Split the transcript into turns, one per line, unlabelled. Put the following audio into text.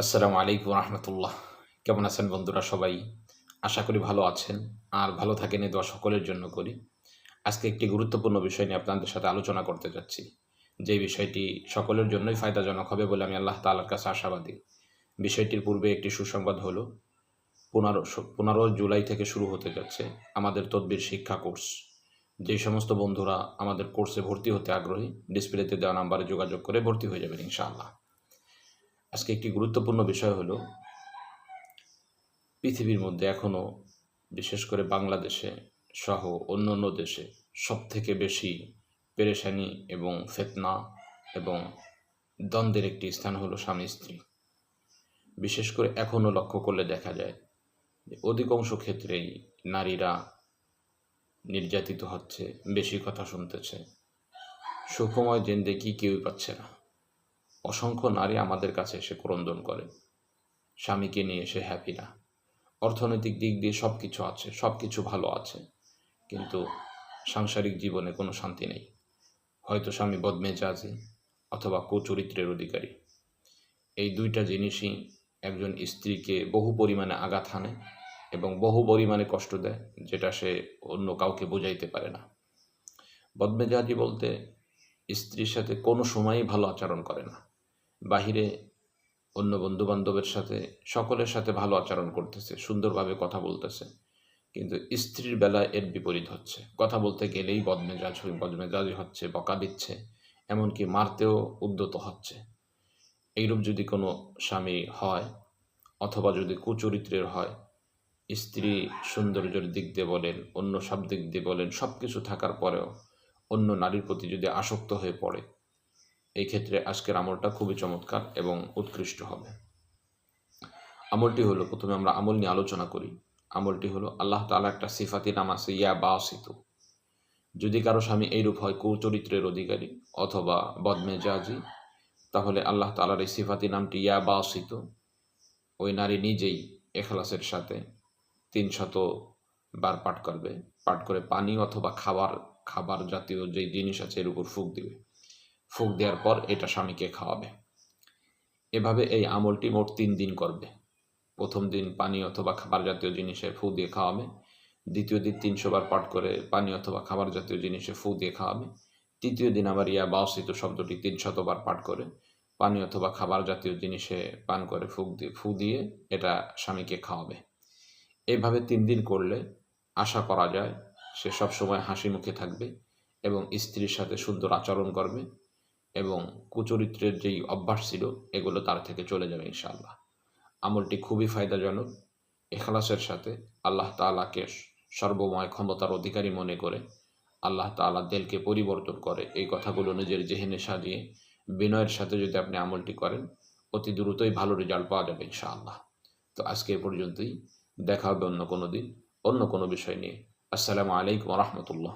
আসসালামু আলাইকুম রহমতুল্লাহ। কেমন আছেন বন্ধুরা সবাই? আশা করি ভালো আছেন। আর ভালো থাকেন এই দোয়া সকলের জন্য করি। আজকে একটি গুরুত্বপূর্ণ বিষয় নিয়ে আপনাদের সাথে আলোচনা করতে যাচ্ছি। যে বিষয়টি সকলের জন্যই ফায়দাজনক হবে বলে আমি আল্লাহ তাআলার কাছে আশাবাদী। বিষয়টির পূর্বে একটি সুসংবাদ হলো ১৫ জুলাই থেকে শুরু হতে যাচ্ছে আমাদের তদবির শিক্ষা কোর্স। যেই সমস্ত বন্ধুরা আমাদের কোর্সে ভর্তি হতে আগ্রহী, ডিসপ্লেতে দেওয়া নাম্বারে যোগাযোগ করে ভর্তি হয়ে যাবেন ইনশাআল্লাহ। আজকে একটি গুরুত্বপূর্ণ বিষয় হলো পৃথিবীর মধ্যে এখনও বিশেষ করে বাংলাদেশে সহ অন্য দেশে সবথেকে বেশি পেরেশানি এবং ফিতনা এবং দ্বন্দ্বের একটি স্থান হলো স্বামী স্ত্রী। বিশেষ করে এখনও লক্ষ্য করলে দেখা যায় যে অধিকাংশ ক্ষেত্রেই নারীরা নির্যাতিত হচ্ছে, বেশি কথা শুনতেছে, সুখময় জিন্দেগি কেউই পাচ্ছে না। অসংখ্য নারী আমাদের কাছে এসে ক্রন্দন করে, স্বামীকে নিয়ে এসে হ্যাপি না। অর্থনৈতিক দিক দিয়ে সব কিছু আছে, সব কিছু ভালো আছে, কিন্তু সাংসারিক জীবনে কোনো শান্তি নেই। হয়তো স্বামী বদমেজাজি অথবা কুচরিত্রের অধিকারী। এই দুইটা জিনিসই একজন স্ত্রীকে বহু পরিমাণে আঘাত হানে এবং বহু পরিমাণে কষ্ট দেয়, যেটা সে অন্য কাউকে বোঝাইতে পারে না। বদমেজাজি বলতে স্ত্রীর সাথে কোনো সময়ই ভালো আচরণ করে না। বাহিরে অন্য বন্ধুবান্ধবের সাথে সকলের সাথে ভালো আচরণ করতেছে, সুন্দরভাবে কথা বলতেছে, কিন্তু স্ত্রীর বেলায় এর বিপরীত হচ্ছে। কথা বলতে গেলেই বদমেজাজি হচ্ছে, বকা দিচ্ছে, এমনকি মারতেও উদ্যত হচ্ছে। এইরূপ যদি কোনো স্বামী হয় অথবা যদি কুচরিত্রের হয়, স্ত্রী সৌন্দর্যের দিক দিয়ে বলেন, অন্য সব দিক দিয়ে বলেন, সব কিছু থাকার পরেও অন্য নারীর প্রতি যদি আসক্ত হয়ে পড়ে, এই ক্ষেত্রে আজকের আমলটা খুবই চমৎকার এবং উৎকৃষ্ট হবে। আমলটি হলো, প্রথমে আমরা আমল নিয়ে আলোচনা করি। আমলটি হলো, আল্লাহ তাআলা একটা সিফাতি নাম আছে ইয়া বাসিত। যদি কারো স্বামী এইরূপ হয়, কুচরিত্রের অধিকারী অথবা বদমেজাজি, তাহলে আল্লাহ তাআলার এই সিফাতি নামটি ইয়া বাসিত ওই নারী নিজেই এখলাসের সাথে ৩০০ বার পাঠ করবে। পাঠ করে পানি অথবা খাবার জাতীয় যে জিনিস আছে এর উপর ফুঁক দিবে। ফুঁক দেওয়ার পর এটা স্বামীকে খাওয়াবে। এভাবে এই আমলটি মোট ৩ দিন করবে। প্রথম দিন পানি অথবা খাবার জাতীয় জিনিসে ফু দিয়ে খাওয়াবে। দ্বিতীয় দিন ৩০০ বার পাঠ করে পানি অথবা খাবার জাতীয় জিনিসে ফু দিয়ে খাওয়াবে। তৃতীয় দিন আবার ইয়া বাসিত শব্দটি ৩০০ বার পাঠ করে পানি অথবা খাবার জাতীয় জিনিসে পান করে ফু দিয়ে এটা স্বামীকে খাওয়াবে। এইভাবে ৩ দিন করলে আশা করা যায় সে সবসময় হাসি মুখে থাকবে এবং স্ত্রীর সাথে সুন্দর আচরণ করবে এবং কুচরিত্রের যেই অভ্যাস ছিল এগুলো তার থেকে চলে যাবে ইনশাআল্লাহ। আমলটি খুবই ফায়দাজনক। ইখলাসের সাথে আল্লাহ তাআলাকে সর্বময় ক্ষমতার অধিকারী মনে করে আল্লাহ তাআলা দিলকে পরিবর্তন করে এই কথাগুলো নিজের জেহেনে সাজিয়ে বিনয়ের সাথে যদি আপনি আমলটি করেন, অতি দ্রুতই ভালো রেজাল্ট পাওয়া যাবে ইনশাআল্লাহ। তো আজকে এ পর্যন্তই। দেখা হবে অন্য কোনো দিন অন্য কোনো বিষয় নিয়ে। আসসালামু আলাইকুম ওয়া রাহমাতুল্লাহ।